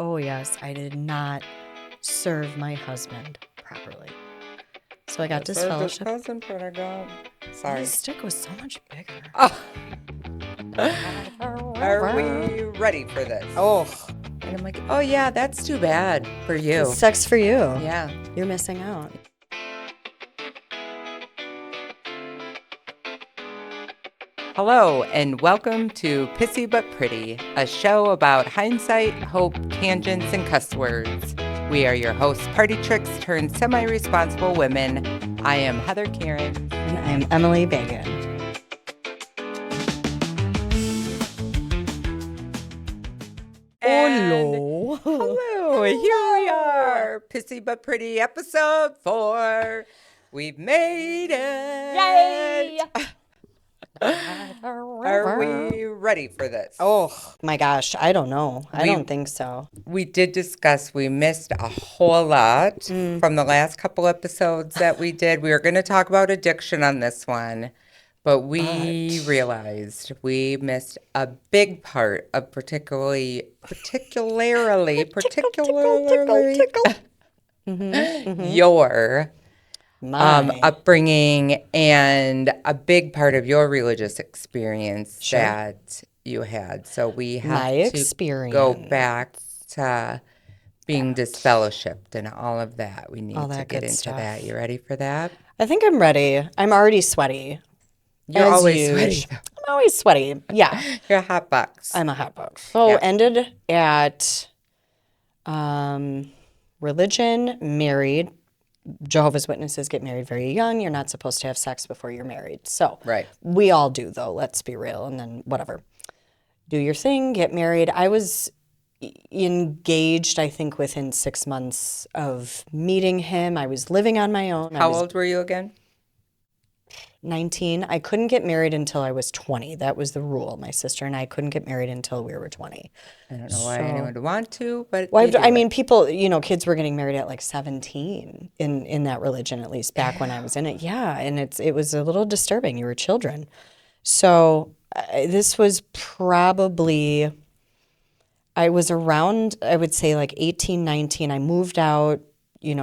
Oh, yes. I did not serve my husband properly. So I got disfellowshipped. Cousin, but I got... Sorry. His stick was so much bigger. Oh. Are we ready for this? Oh. And I'm like, oh, yeah, that's too bad for you. It sucks for you. Yeah. You're missing out. Hello, and welcome to Pissy But Pretty, a show about hindsight, hope, tangents, and cuss words. We are your hosts, party tricks turned semi-responsible women. I am Heather Karen. And I'm Emily Bagan. Hello. Hello, here we are. Pissy But Pretty, episode 4. We've made it. Yay! Are we ready for this? Oh, my gosh. I don't know. I don't think so. We did discuss, we missed a whole lot from the last couple episodes that we did. We were going to talk about addiction on this one, but we realized we missed a big part of particularly your upbringing and a big part of your religious experience that you had. So we have to go back to being disfellowshipped and all of that. We need to get into that. You ready for that? I think I'm ready. I'm already sweaty. You're always sweaty. I'm always sweaty. Yeah. You're a hot box. I'm a hot box. So ended at religion, married. Jehovah's Witnesses get married very young. You're not supposed to have sex before you're married. So we all do, though. Let's be real. And then whatever. Do your thing, get married. I was engaged, I think, within 6 months of meeting him. I was living on my own. How old were you again? 19. I couldn't get married until I was 20. That was the rule. My sister and I couldn't get married until we were 20. I don't know why anyone would want to, but I mean, people, kids were getting married at like 17 in that religion, at least back when I was in it. Yeah, and it was a little disturbing. You were children. So this was probably, I was around, I would say like 18, 19. I moved out,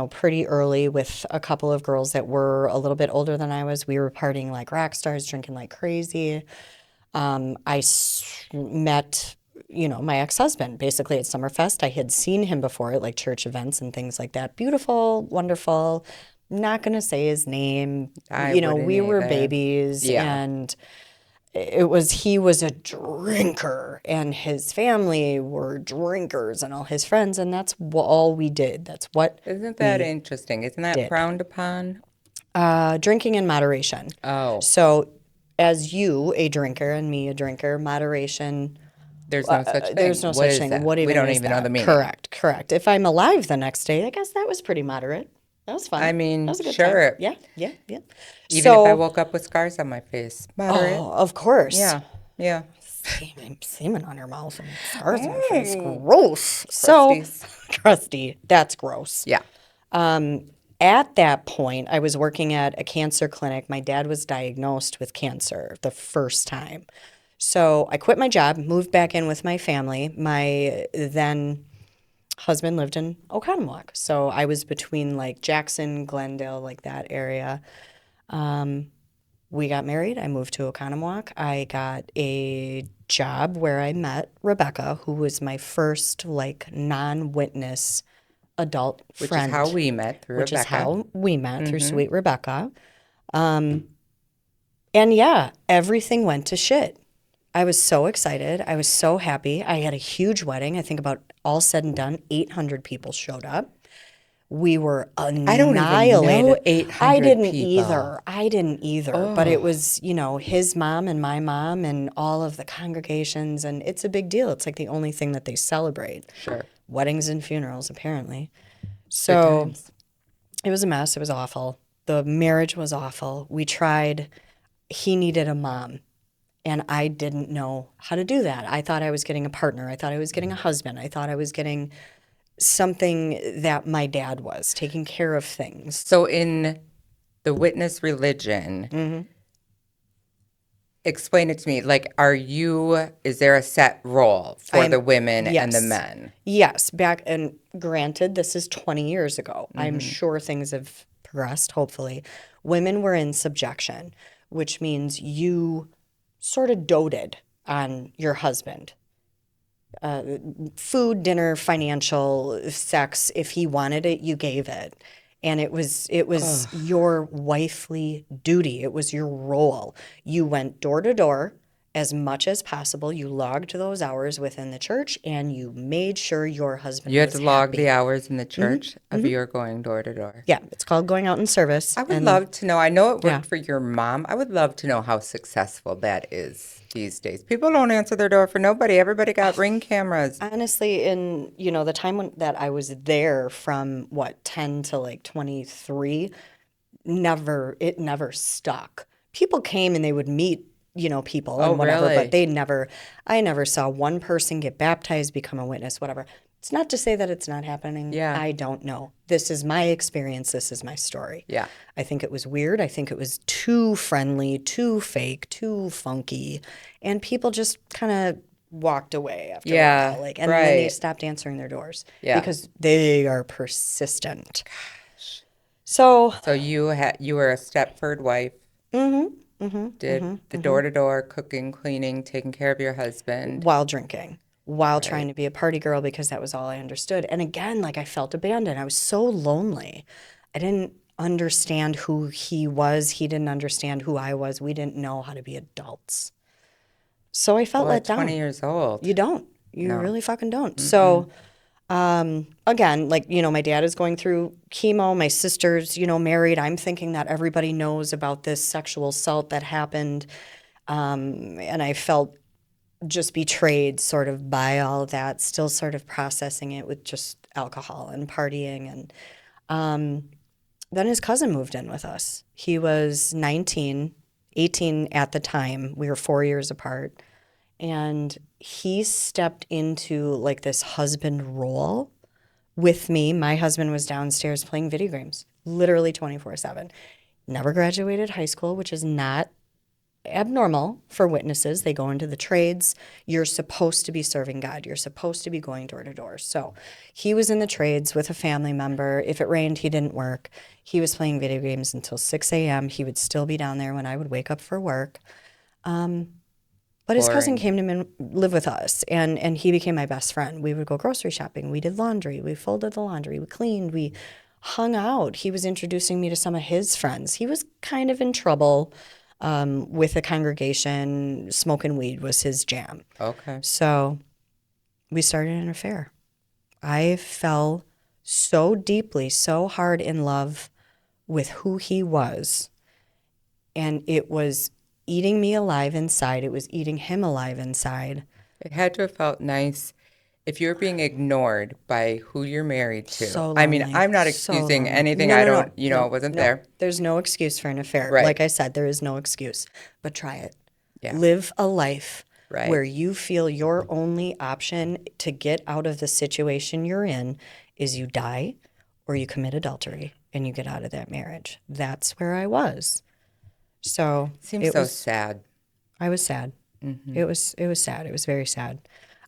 pretty early with a couple of girls that were a little bit older than I was. We were partying like rock stars, drinking like crazy. Met, my ex-husband basically at Summerfest. I had seen him before at like church events and things like that. Beautiful, wonderful. Not going to say his name. We were babies and he was a drinker and his family were drinkers and all his friends, and that's all we did. That's what. Isn't that interesting? Isn't that frowned upon? Drinking in moderation. Oh. So as you, a drinker, and me, a drinker, moderation. There's no such thing. There's no such thing. What even we don't is even that? know the meaning. Correct. If I'm alive the next day, I guess that was pretty moderate. That was fun. I mean, that was a good sure. time. Yeah. Even if I woke up with scars on my face, moderate. Oh, of course. Yeah. Semen on your mouth and scars on your face. Gross. Crusty. That's gross. Yeah. At that point, I was working at a cancer clinic. My dad was diagnosed with cancer the first time. So I quit my job, moved back in with my family. My then husband lived in Oconomowoc. So I was between like Jackson, Glendale, like that area. We got married. I moved to Oconomowoc. I got a job where I met Rebecca, who was my first like non-witness adult friend. Which is how we met through Rebecca. Through sweet Rebecca. And everything went to shit. I was so excited. I was so happy. I had a huge wedding. I think about all said and done, 800 people showed up. We were annihilated. I don't even know 800 people. I didn't either. Oh. But it was, his mom and my mom and all of the congregations. And it's a big deal. It's like the only thing that they celebrate. Sure. Weddings and funerals, apparently. So it was a mess. It was awful. The marriage was awful. We tried. He needed a mom. And I didn't know how to do that. I thought I was getting a partner. I thought I was getting a husband. I thought I was getting something that my dad was, taking care of things. So in the witness religion, explain it to me. Like, is there a set role for the women and the men? Yes. And granted, this is 20 years ago. I'm sure things have progressed, hopefully. Women were in subjection, which means you sort of doted on your husband. Food, dinner, financial, sex. If he wanted it, you gave it. And it was your wifely duty. It was your role. You went door to door as much as possible. You logged those hours within the church, and you made sure your husband You had was to log happy. the hours in the church of your going door to door. Yeah, it's called going out in service. I would love to know. I know it worked for your mom. I would love to know how successful that is these days. People don't answer their door for nobody. Everybody got Ring cameras. Honestly, in the time that I was there, from 10 to like 23, it never stuck. People came and they would meet people and whatever, really? but I never saw one person get baptized, become a witness, whatever. It's not to say that it's not happening. Yeah. I don't know. This is my experience. This is my story. Yeah. I think it was weird. I think it was too friendly, too fake, too funky. And people just kind of walked away after a while. And then they stopped answering their doors. Yeah. Because they are persistent. Gosh. So you were a Stepford wife. Did the door-to-door cooking, cleaning, taking care of your husband. While drinking. While trying to be a party girl, because that was all I understood. And again, like, I felt abandoned. I was so lonely. I didn't understand who he was. He didn't understand who I was. We didn't know how to be adults. So I felt let down. 20 years old. You don't. You really fucking don't. So again, like, my dad is going through chemo. My sister's, married. I'm thinking that everybody knows about this sexual assault that happened. And I felt just betrayed sort of by all of that, still sort of processing it with just alcohol and partying. And then his cousin moved in with us. He was 19, 18 at the time. We were 4 years apart. And he stepped into like this husband role with me. My husband was downstairs playing video games, literally 24/7. Never graduated high school, which is not abnormal for witnesses. They go into the trades. You're supposed to be serving God. You're supposed to be going door to door. So he was in the trades with a family member. If it rained, he didn't work. He was playing video games until 6 a.m. He would still be down there when I would wake up for work. But his cousin came to live with us, and he became my best friend. We would go grocery shopping. We did laundry. We folded the laundry. We cleaned. We hung out. He was introducing me to some of his friends. He was kind of in trouble with the congregation. Smoking weed was his jam. Okay. So we started an affair. I fell so deeply, so hard in love with who he was, and it was eating me alive inside. It was eating him alive inside. It had to have felt nice if you're being ignored by who you're married to. So lonely. I mean, I'm not excusing anything. No, I no, don't, I wasn't there. There's no excuse for an affair. Right. Like I said, there is no excuse. But try it. Yeah. Live a life Right. where you feel your only option to get out of the situation you're in is you die or you commit adultery and you get out of that marriage. That's where I was. So Seems so sad. I was sad. Mm-hmm. It was sad. It was very sad.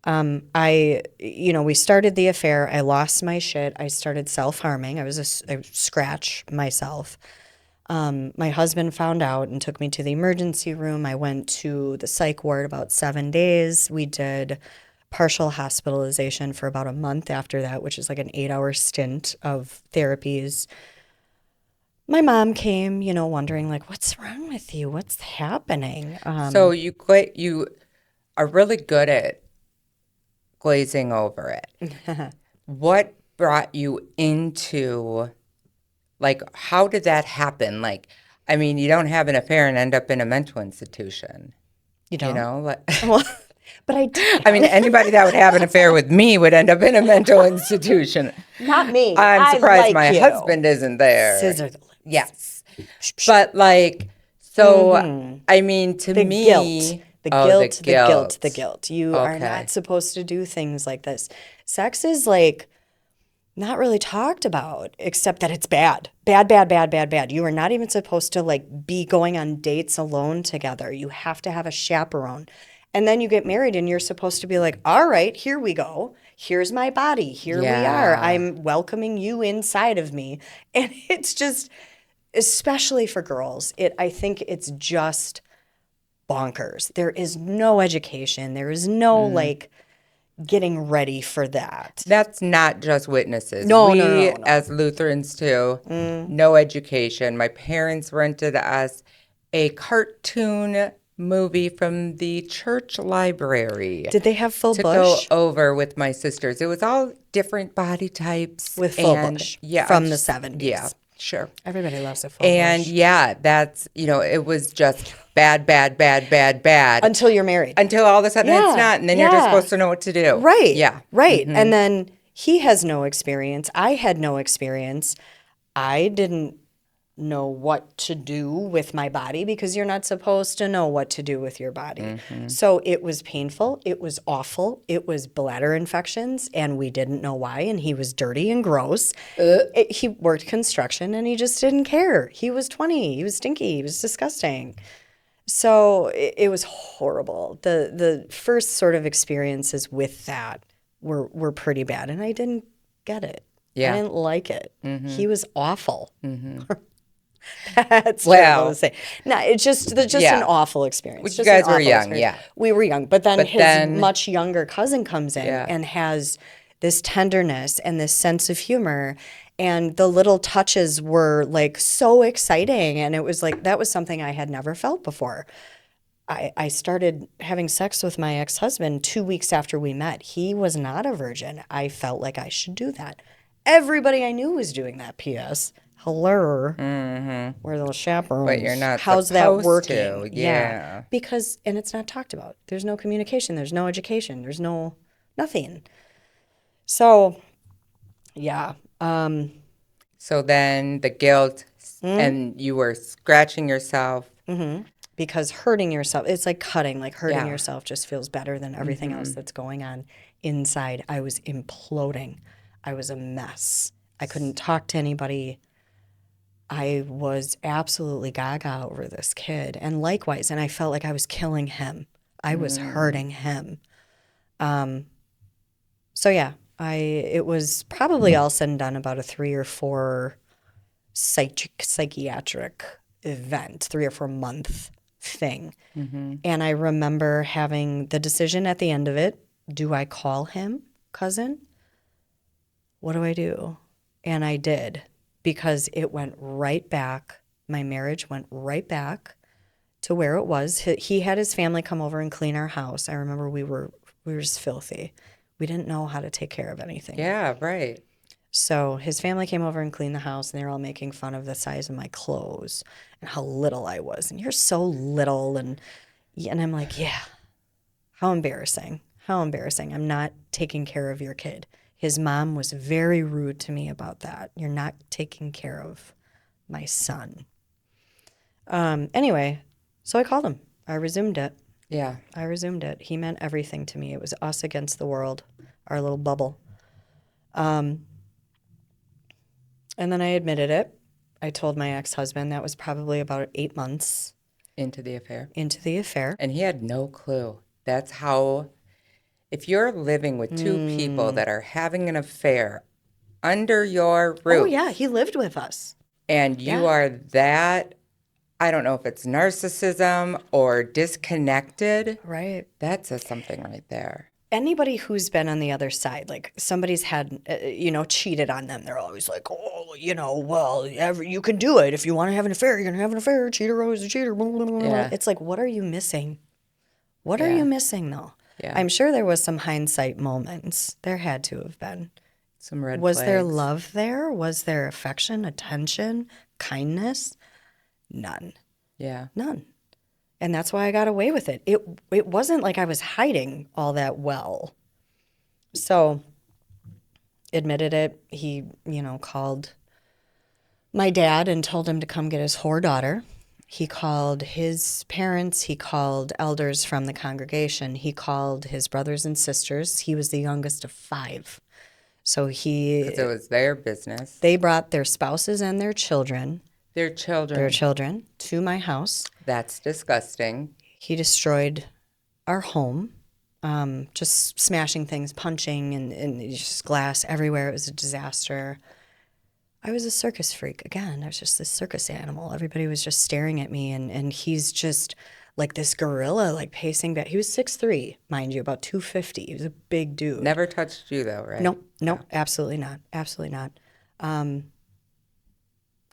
We started the affair. I lost my shit. I started self-harming. I scratch myself. My husband found out and took me to the emergency room. I went to the psych ward about 7 days. We did partial hospitalization for about a month after that, which is like an 8-hour stint of therapies. My mom came, wondering, like, what's wrong with you? What's happening? So you are really good at glazing over it. What brought you into, like, how did that happen? Like, I mean, you don't have an affair and end up in a mental institution. You don't? Well, but I did. I mean, anybody that would have an affair with me would end up in a mental institution. Not me. I'm surprised like my husband isn't there. Scissor the lips. Yes. But like, so, I mean, to me. The guilt. You are not supposed to do things like this. Sex is like not really talked about, except that it's bad. Bad, bad, bad, bad, bad. You are not even supposed to like be going on dates alone together. You have to have a chaperone. And then you get married and you're supposed to be like, all right, here we go. Here's my body. Here we are. I'm welcoming you inside of me. And it's just, especially for girls, I think it's just bonkers. There is no education. There is no like getting ready for that. That's not just witnesses. No. As Lutherans too, no education. My parents rented us a cartoon movie from the church library. Did they have full to bush? go over with my sisters. It was all different body types. With full bush from the 70s. Yeah, sure. Everybody loves a full and bush. Yeah, that's, it was just bad. Until you're married. Until all of a sudden it's not. And then you're just supposed to know what to do. Right. Yeah. Right. And then he has no experience. I had no experience. I didn't know what to do with my body because you're not supposed to know what to do with your body. So it was painful. It was awful. It was bladder infections and we didn't know why. And he was dirty and gross. He worked construction and he just didn't care. He was 20. He was stinky. He was disgusting. So it was horrible. The first sort of experiences with that were pretty bad. And I didn't get it. I didn't like it. He was awful. That's terrible to say. No, it's just an awful experience. You guys were young, We were young. But then his much younger cousin comes in and has this tenderness and this sense of humor. And the little touches were like so exciting. And it was like, that was something I had never felt before. I started having sex with my ex-husband 2 weeks after we met. He was not a virgin. I felt like I should do that. Everybody I knew was doing that, P.S. Hello. We're the chaperones. But you're not How's that working? To. Yeah. Because, and it's not talked about. There's no communication. There's no education. There's nothing. So, yeah. So then the guilt and you were scratching yourself. Because hurting yourself, it's like cutting, like hurting yourself just feels better than everything else that's going on inside. I was imploding. I was a mess. I couldn't talk to anybody. I was absolutely gaga over this kid. And likewise, and I felt like I was killing him. I was hurting him. So yeah, it was probably all said and done about a 3 or 4 psychiatric event, 3 or 4 month thing. And I remember having the decision at the end of it, do I call him cousin? What do I do? And I did, because it went right back. My marriage went right back to where it was. He had his family come over and clean our house. I remember we were just filthy. We didn't know how to take care of anything. Yeah, right. So his family came over and cleaned the house, and they were all making fun of the size of my clothes and how little I was. And you're so little. And I'm like, yeah, how embarrassing. How embarrassing. I'm not taking care of your kid. His mom was very rude to me about that. You're not taking care of my son. Anyway, so I called him. I resumed it. Yeah. I resumed it. He meant everything to me. It was us against the world, our little bubble. And then I admitted it. I told my ex-husband. That was probably about 8 months. Into the affair. And he had no clue. That's how, if you're living with 2 people that are having an affair under your roof. Oh, yeah. He lived with us. And you are that, I don't know if it's narcissism or disconnected. Right. That says something right there. Anybody who's been on the other side, like somebody's had, cheated on them, they're always like, oh, well, you can do it. If you want to have an affair, you're going to have an affair. Cheater always a cheater. Blah, blah, blah, blah. Yeah. It's like, what are you missing? What are you missing, though? Yeah. I'm sure there was some hindsight moments. There had to have been. Some red Was flags. there love there? Was there affection, attention, kindness? None. Yeah. None. And that's why I got away with it. It wasn't like I was hiding all that well. So, admitted it. He, called my dad and told him to come get his whore daughter. He called his parents. He called elders from the congregation. He called his brothers and sisters. He was the youngest of 5. So Because it was their business. they brought their spouses and their children Their children. to my house. That's disgusting. He destroyed our home, just smashing things, punching, and just glass everywhere. It was a disaster. I was a circus freak. Again, I was just this circus animal. Everybody was just staring at me, and he's just like this gorilla, like pacing back. He was 6'3", mind you, about 250. He was a big dude. Never touched you, though, right? Nope, absolutely not. Absolutely not.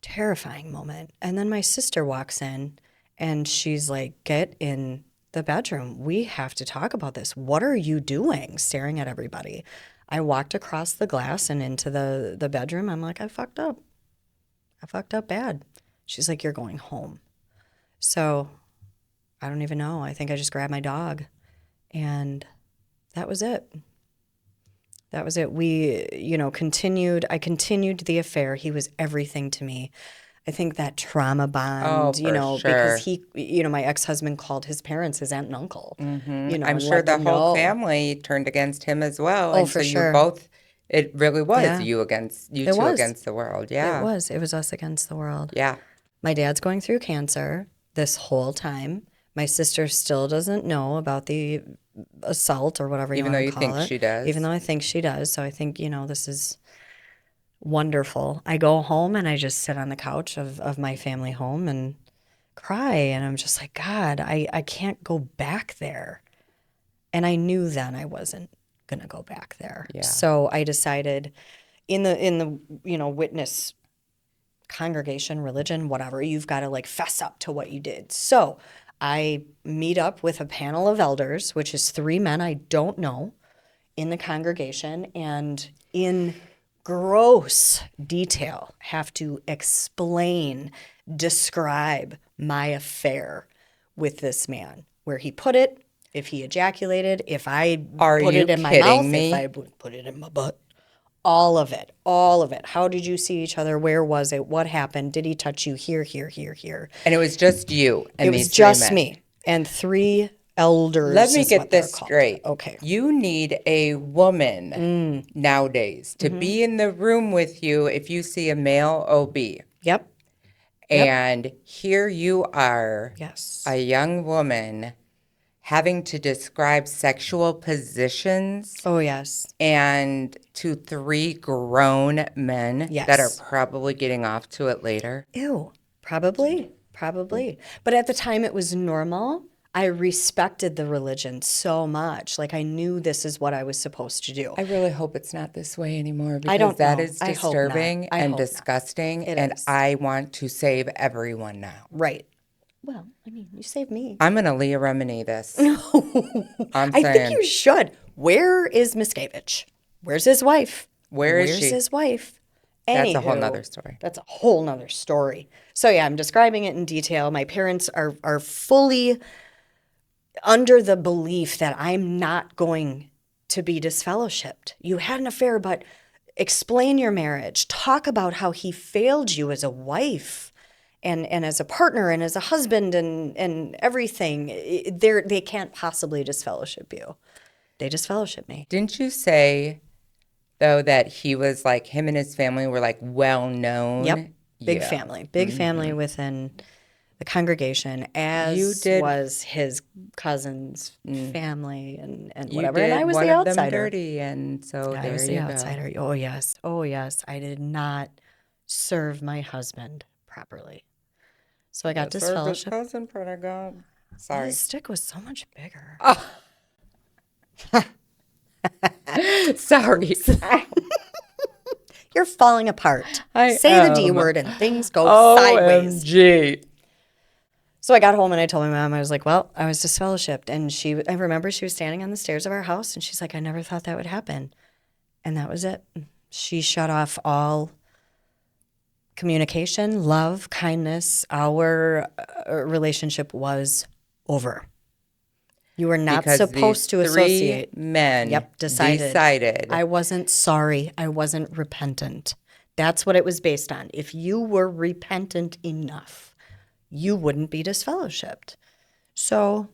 Terrifying moment. And then my sister walks in, and she's like, get in the bedroom. We have to talk about this. What are you doing? Staring at everybody. I walked across the glass and into the bedroom. I'm like, I fucked up. I fucked up bad. She's like, you're going home. So I don't even know. I think I just grabbed my dog, and that was it. That was it. We, continued. I continued the affair. He was everything to me. I think that trauma bond, sure. because he, my ex-husband called his parents his aunt and uncle. Mm-hmm. I'm sure the whole family turned against him as well. Oh, and for so sure. You both, it really was yeah. you two against the world. Yeah. It was. It was us against the world. Yeah. My dad's going through cancer this whole time. My sister still doesn't know about the assault or whatever you want to call it. Even though you think she does. Even though I think she does. So I think, this is wonderful. I go home and I just sit on the couch of my family home and cry. And I'm just like, God, I can't go back there. And I knew then I wasn't going to go back there. Yeah. So I decided in the witness congregation, religion, whatever, you've got to fess up to what you did. So I meet up with a panel of elders, which is 3 men I don't know in the congregation, and in gross detail have to explain, describe my affair with this man, where he put it, if he ejaculated, if I put it in my mouth, if I put it in my butt. All of it. How did you see each other? Where was it? What happened? Did he touch you here, here, here, here? And it was just you and these 3 men. It was just me and 3 elders. Let me get this straight. Okay. You need a woman nowadays to be in the room with you if you see a male OB. Yep. And here you are, yes, a young woman having to describe sexual positions. Oh, yes. And to 3 grown men yes. that are probably getting off to it later. Ew, probably. But at the time it was normal. I respected the religion so much. I knew this is what I was supposed to do. I really hope it's not this way anymore, because I don't know. that is disturbing and disgusting, and I want to save everyone now. Right. Well, you saved me. I'm going to Leah Remini this. I think you should. Where is Misguided? Where's his wife? Where's she? Where's his wife? That's a whole nother story. That's a whole nother story. So, yeah, I'm describing it in detail. My parents are fully under the belief that I'm not going to be disfellowshipped. You had an affair, but explain your marriage. Talk about how he failed you as a wife. And as a partner and as a husband and everything, they can't possibly disfellowship you. They disfellowship me. Didn't you say, though, that he was him and his family were well known? Yep. Big family. Big family within the congregation, as was his cousin's family and whatever. And I was the outsider. Them dirty, and so I was the outsider. Oh, yes. I did not serve my husband properly. So I got disfellowshipped. Cousin pretty good. Sorry. His stick was so much bigger. Oh. Sorry. You're falling apart. Say the D word and things go sideways. OMG. So I got home and I told my mom, I was like, well, I was disfellowshipped. And I remember she was standing on the stairs of our house and she's like, I never thought that would happen. And that was it. She shut off all communication, love, kindness. Our relationship was over. You were not supposed to associate. 3 men decided. I wasn't sorry. I wasn't repentant. That's what it was based on. If you were repentant enough, you wouldn't be disfellowshipped. So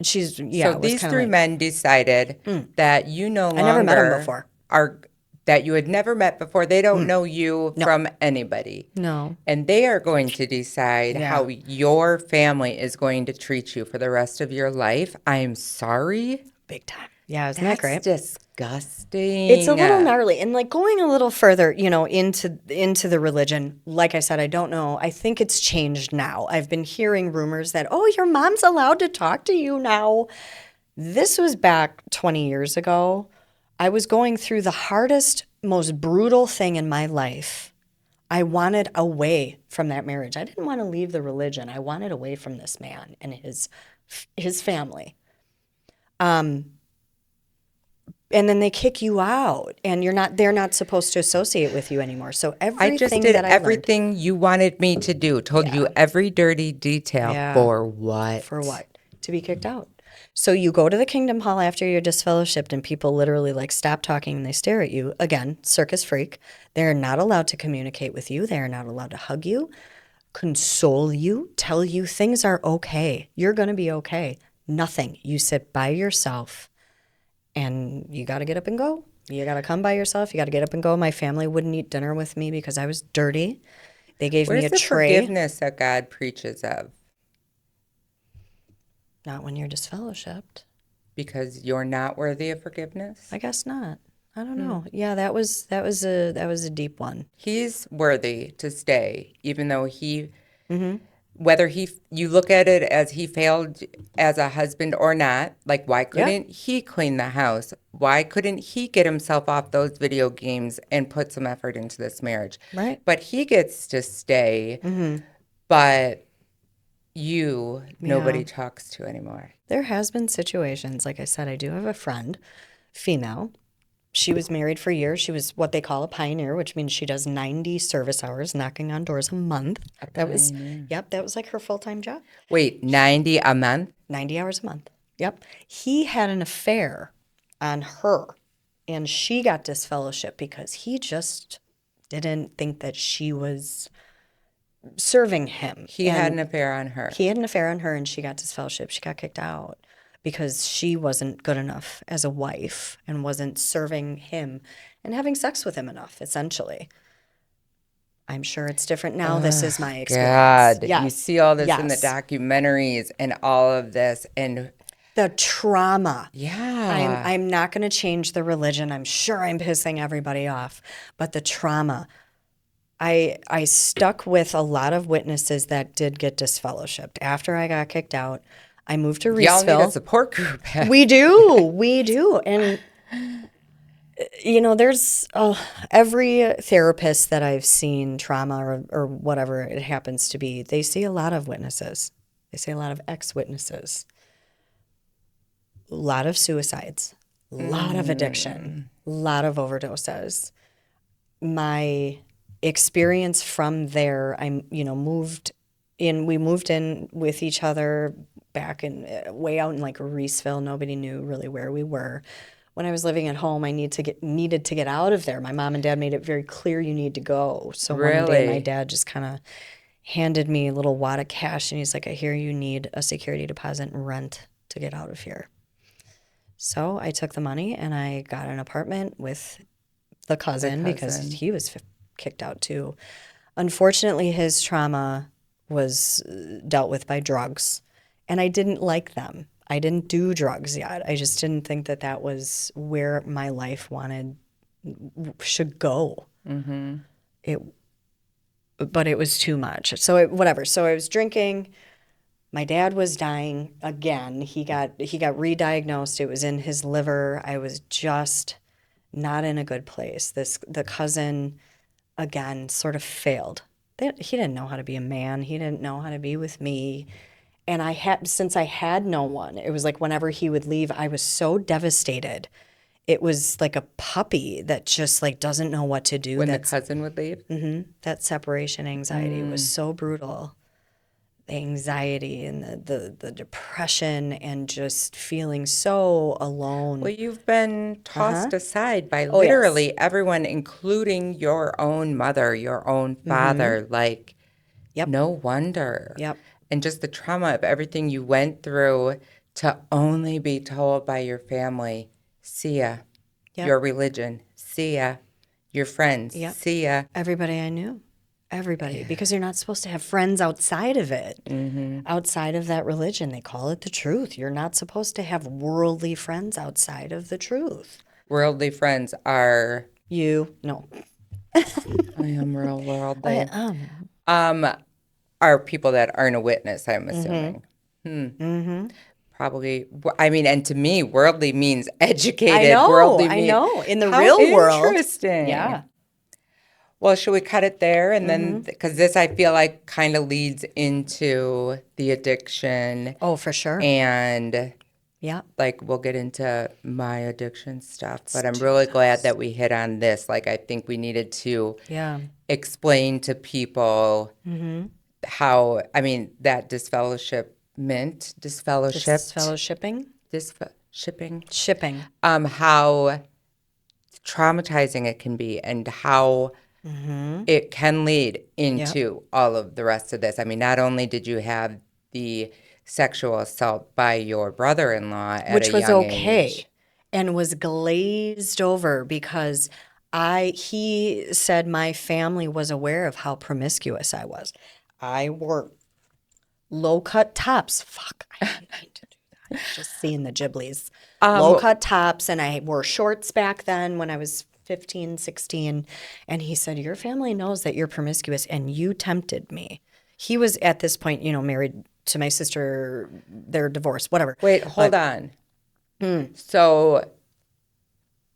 these 3 men decided that you no longer I never met him before. are that you had never met before. They don't know you from anybody. No. And they are going to decide how your family is going to treat you for the rest of your life. I'm sorry. Big time. Yeah, isn't that great? That's disgusting. It's a little gnarly. And like going a little further, you know, into the religion, like I said, I don't know. I think it's changed now. I've been hearing rumors that, oh, your mom's allowed to talk to you now. This was back 20 years ago. I was going through the hardest, most brutal thing in my life. I wanted away from that marriage. I didn't want to leave the religion. I wanted away from this man and his family. And then they kick you out, and they're not supposed to associate with you anymore. So everything I just did that everything you wanted me to do. Told you every dirty detail. For what? For what? To be kicked out. So you go to the Kingdom Hall after you're disfellowshipped, and people literally like stop talking and they stare at you. Again, circus freak. They're not allowed to communicate with you. They are not allowed to hug you, console you, tell you things are okay. You're going to be okay. Nothing. You sit by yourself. And you got to get up and go. You got to come by yourself. You got to get up and go. My family wouldn't eat dinner with me because I was dirty. They gave me a tray. Where's the forgiveness that God preaches of? Not when you're disfellowshipped. Because you're not worthy of forgiveness? I guess not. I don't know. Yeah, that was a deep one. He's worthy to stay, even though whether you look at it as he failed as a husband or not, like why couldn't he clean the house? Why couldn't he get himself off those video games and put some effort into this marriage? Right. But he gets to stay, but nobody talks to anymore. There has been situations, like I said, I do have a friend, female. She was married for years. She was what they call a pioneer, which means she does 90 service hours, knocking on doors a month. That was like her full-time job. Wait, 90 a month? 90 hours a month. Yep. He had an affair on her, and she got disfellowship because he just didn't think that she was serving him. He had an affair on her. He had an affair on her, and she got disfellowship. She got kicked out because she wasn't good enough as a wife and wasn't serving him and having sex with him enough, essentially. I'm sure it's different now. This is my experience. God, you see all this in the documentaries and all of this and the trauma. Yeah. I'm not going to change the religion. I'm sure I'm pissing everybody off, but the trauma. I stuck with a lot of witnesses that did get disfellowshipped. After I got kicked out, I moved to Reesville. Y'all need a support group. We do. And, you know, there's every therapist that I've seen, trauma or whatever it happens to be, they see a lot of witnesses. They see a lot of ex-witnesses. A lot of suicides. A lot of addiction. A lot of overdoses. My experience from there, we moved in with each other back in way out in like Reesville. Nobody knew really where we were. When I was living at home, I needed to get out of there. My mom and dad made it very clear you need to go. So one day my dad just kind of handed me a little wad of cash and he's like, I hear you need a security deposit and rent to get out of here. So I took the money and I got an apartment with the cousin. Because he was kicked out too. Unfortunately, his trauma was dealt with by drugs. And I didn't like them. I didn't do drugs yet. I just didn't think that was where my life should go. Mm-hmm. But it was too much. So whatever. So I was drinking. My dad was dying again. He got re-diagnosed. It was in his liver. I was just not in a good place. The cousin, again, sort of failed. He didn't know how to be a man. He didn't know how to be with me. And since I had no one, it was like whenever he would leave, I was so devastated. It was like a puppy that just like doesn't know what to do. When the cousin would leave? Mm-hmm. That separation anxiety was so brutal. The anxiety and the depression and just feeling so alone. Well, you've been tossed aside by literally everyone, including your own mother, your own father. Like, no wonder. Yep. And just the trauma of everything you went through to only be told by your family, see ya, your religion, see ya. Your friends. Yep. See ya. Everybody I knew. Everybody. Because you're not supposed to have friends outside of it. Outside of that religion. They call it the truth. You're not supposed to have worldly friends outside of the truth. Worldly friends are... You. No. I am real worldly. Are people that aren't a witness, I'm assuming. Probably. I mean, and to me, worldly means educated. I know. Worldly I means, know. In the how real world. Interesting. Yeah. Well, should we cut it there? And then, because this I feel like kind of leads into the addiction. Oh, for sure. And yeah, like we'll get into my addiction stuff. But I'm really glad that we hit on this. Like, I think we needed to explain to people how, I mean, that disfellowshipping. Shipping. How traumatizing it can be and how it can lead into all of the rest of this. I mean, not only did you have the sexual assault by your brother-in-law at which a was young okay age. And was glazed over because he said my family was aware of how promiscuous I was. I wore low-cut tops. Fuck, I didn't mean to do that. Just seeing the Ghiblies. Low-cut tops, and I wore shorts back then when I was 15, 16. And he said, your family knows that you're promiscuous, and you tempted me. He was, at this point, married to my sister. They're divorced, whatever. Wait, hold on. So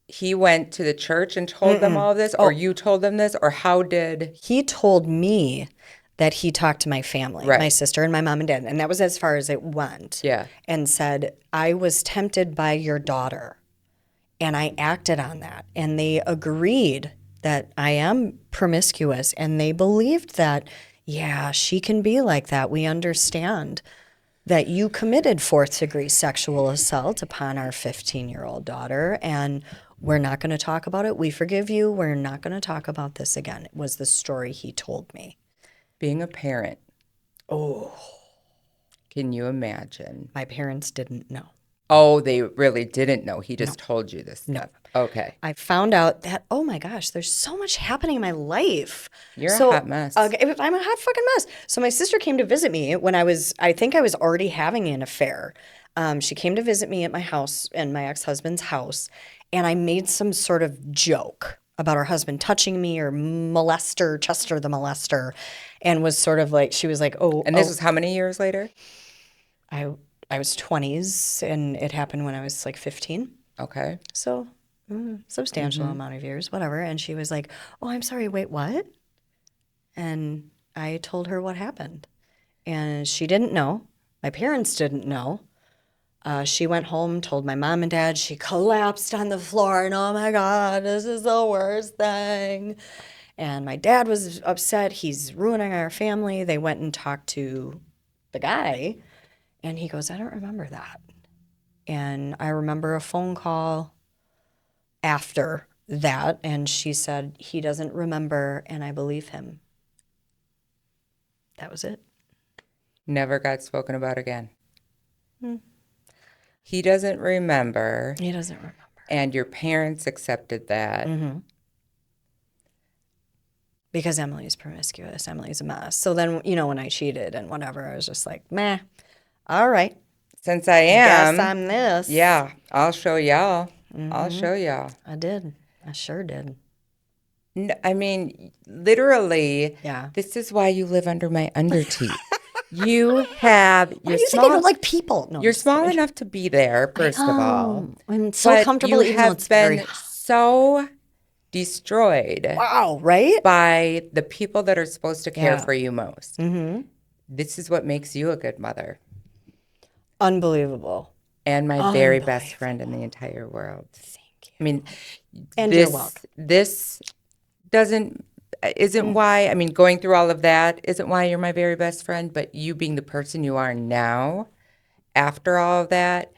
he went to the church and told them all of this, or you told them this, or how did... He told me that he talked to my family, my sister and my mom and dad, and that was as far as it went. Yeah. And said, I was tempted by your daughter, and I acted on that. And they agreed that I am promiscuous, and they believed that, yeah, she can be like that. We understand that you committed fourth-degree sexual assault upon our 15-year-old daughter, and we're not going to talk about it. We forgive you. We're not going to talk about this again. It was the story he told me. Being a parent. Oh. Can you imagine? My parents didn't know. Oh, they really didn't know. He just told you this stuff. Okay. I found out that, oh my gosh, there's so much happening in my life. You're a hot mess. I'm a hot fucking mess. So my sister came to visit me when I think I was already having an affair. She came to visit me at my house and my ex-husband's house, and I made some sort of joke about her husband touching me or Chester the molester, and was sort of like, she was like, oh. And this was how many years later? I was 20s, and it happened when I was like 15. Okay. So substantial amount of years, whatever. And she was like, oh, I'm sorry, wait, what? And I told her what happened. And she didn't know. My parents didn't know. She went home, told my mom and dad. She collapsed on the floor, and oh my God, this is the worst thing. And my dad was upset. He's ruining our family. They went and talked to the guy, and he goes, I don't remember that. And I remember a phone call after that, and she said, he doesn't remember, and I believe him. That was it. Never got spoken about again. He doesn't remember. He doesn't remember. And your parents accepted that. Because Emily's promiscuous. Emily's a mess. So then, when I cheated and whatever, I was just like, meh, all right. Since I am. Guess I'm this. Yeah, I'll show y'all. I'll show y'all. I did. I sure did. No, I mean, literally, yeah. This is why you live under my underteeth. You have, you're small. I don't like people. No, you're small enough to be there, first of all. I'm so comfortable, even though it's very hot. So destroyed. Wow, right? By the people that are supposed to care for you most. This is what makes you a good mother. Unbelievable. And my very best friend in the entire world. Thank you. I mean, and you're welcome. This isn't why, I mean, going through all of that isn't why you're my very best friend, but you being the person you are now, after all of that,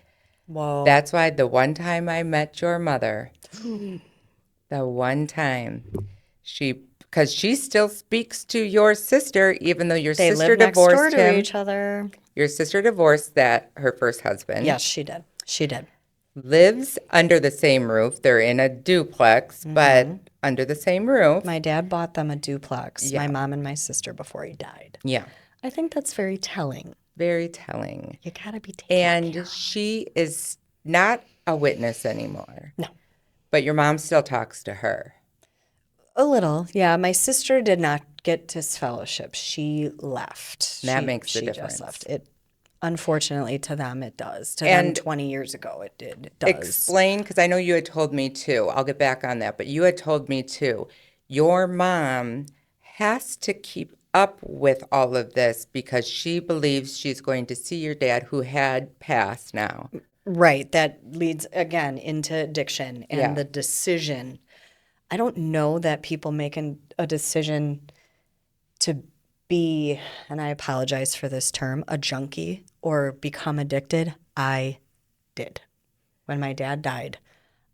whoa. That's why the one time I met your mother, the one time, because she still speaks to your sister, even though your sister divorced him. They live next door to each other. Your sister divorced her first husband. Yes, she did. She did. lives under the same roof. They're in a duplex, but under the same roof. My dad bought them a duplex, Yeah. my mom and my sister, before he died. Yeah. I think that's very telling. Very telling. You gotta be taken care of. She is not a witness anymore. No. But your mom still talks to her. A little, yeah. My sister did not get disfellowship. She left. That makes the she difference. Just left. It, unfortunately, to them, it does. To them 20 years ago, it does. Explain, because I know you had told me too. I'll get back on that. But you had told me too. Your mom has to keep up with all of this because she believes she's going to see your dad, who had passed now. Right. That leads, again, into addiction and the decision. I don't know that people make a decision to be, and I apologize for this term, a junkie or become addicted. I did. When my dad died,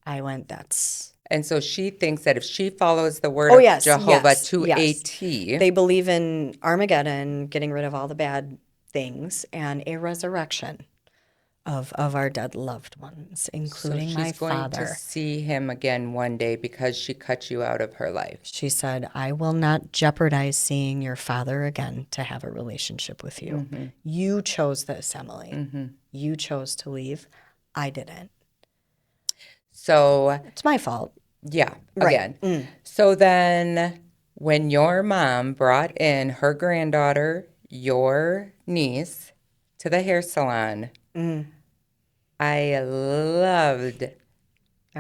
I went, that's... And so she thinks that if she follows the word of Jehovah to a T. They believe in Armageddon, getting rid of all the bad things, and a resurrection of our dead loved ones, including my father. She's going to see him again one day because she cut you out of her life. She said, I will not jeopardize seeing your father again to have a relationship with you. Mm-hmm. You chose this, Emily. Mm-hmm. You chose to leave. I didn't. So it's my fault. Yeah, again. Right. So then when your mom brought in her granddaughter, your niece, to the hair salon, I loved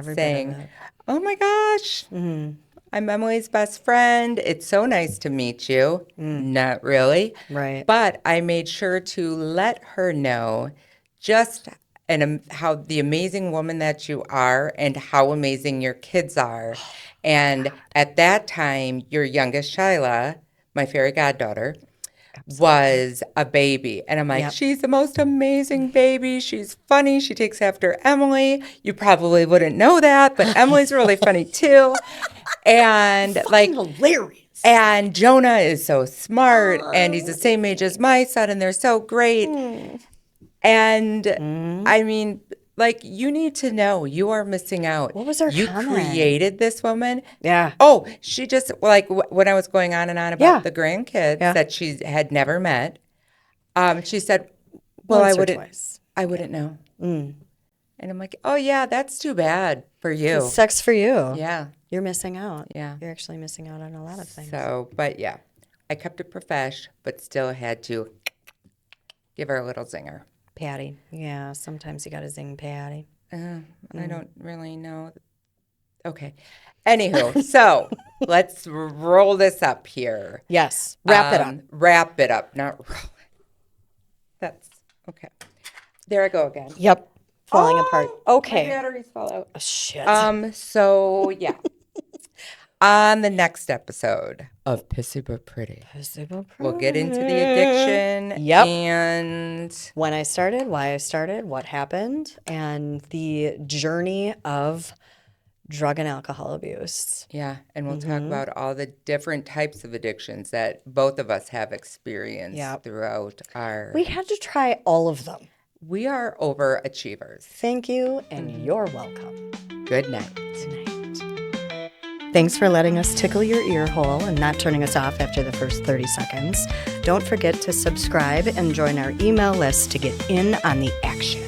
saying, oh my gosh, I'm Emily's best friend. It's so nice to meet you. Not really. Right. But I made sure to let her know just how the amazing woman that you are and how amazing your kids are. And at that time, your youngest, Shyla, my fairy goddaughter, was a baby. And I'm like, she's the most amazing baby. She's funny. She takes after Emily. You probably wouldn't know that, but Emily's really funny too. And like hilarious. And Jonah is so smart, and he's the same age as my son, and they're so great. And I mean, like, you need to know you are missing out. What was her comment? You created this woman. Yeah. Oh, she just, like, when I was going on and on about the grandkids that she had never met, she said, well, I wouldn't know. And I'm like, oh, yeah, that's too bad for you. It sucks for you. Yeah. You're missing out. Yeah. You're actually missing out on a lot of things. So, but yeah, I kept it profesh, but still had to give her a little zinger. Patty. Yeah, sometimes you got to zing Patty. I don't really know. Okay. Anywho, so let's roll this up here. Yes. Wrap it up. Wrap it up, not roll it. That's okay. There I go again. Yep. Falling apart. Okay. My batteries fall out. Oh, shit. So, yeah. On the next episode of Pissy But Pretty, we'll get into the addiction and when I started, why I started, what happened, and the journey of drug and alcohol abuse. Yeah, and we'll talk about all the different types of addictions that both of us have experienced throughout our... We had to try all of them. We are overachievers. Thank you, and you're welcome. Good night. Good night. Thanks for letting us tickle your ear hole and not turning us off after the first 30 seconds. Don't forget to subscribe and join our email list to get in on the action.